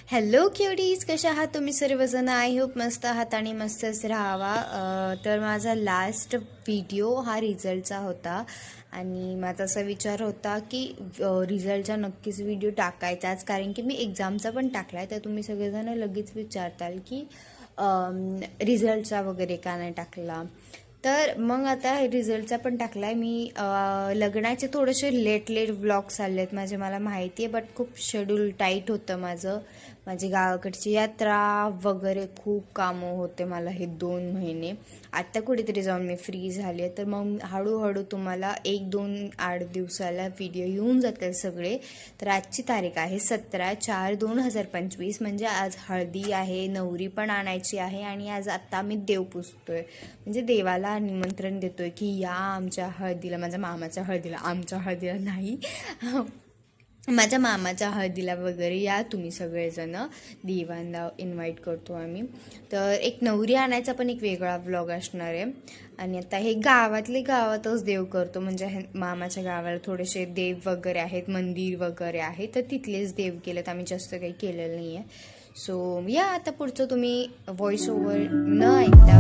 Hello क्युटीज, कशा आहात तुम्ही सर्वजण? आय होप मस्त आहात आणि मस्तच राहावा. तर माझा लास्ट व्हिडिओ हा रिझल्टचा होता आणि माझा असा विचार होता की रिझल्टचा नक्कीच व्हिडिओ टाकायचाच, कारण की मी एक्झामचा पण टाकला आहे. तर तुम्ही सगळेजण लगेच विचारताल की रिझल्टचा वगैरे का नाही टाकला. तर मग आता रिझल्टचा पण टाकला आहे मी. लग्नाचे थोडेसे लेट व्लॉग्स आले आहेत माझे, मला माहिती आहे, बट खूप शेड्यूल टाईट होतं माझं. माझी गावाकडची यात्रा वगैरे खूप कामं होते मला हे 2 महिने. आत्ता कुठेतरी जाऊन मी फ्री झाली आहे, तर मग हळूहळू तुम्हाला 1-2-8 दिवसाला व्हिडिओ येऊन जातील सगळे. तर आजची तारीख आहे 17/4/2025, म्हणजे आज हळदी आहे, नवरी पण आणायची आहे आणि आज आत्ता आम्ही देव पुजतोय, म्हणजे देवाला निमंत्रण देतोय की या आमच्या हळदीला, माझ्या मामाच्या हळदीला, आमच्या हळदीला नाही माझ्या मामाच्या हळदीला वगैरे या तुम्ही सगळेजण. देवांना इन्व्हाइट करतो आम्ही. तर एक नवरी आणायचा पण एक वेगळा व्लॉग असणार आहे. आणि आता हे गावातच देव करतो, म्हणजे मामाच्या गावाला थोडेसे देव वगैरे आहेत, मंदिर वगैरे आहे, तर तिथलेच देव केलेत, आम्ही जास्त काही केलेलं नाही आहे. सो या आता पुढचं तुम्ही व्हॉइस ओव्हर न ऐकता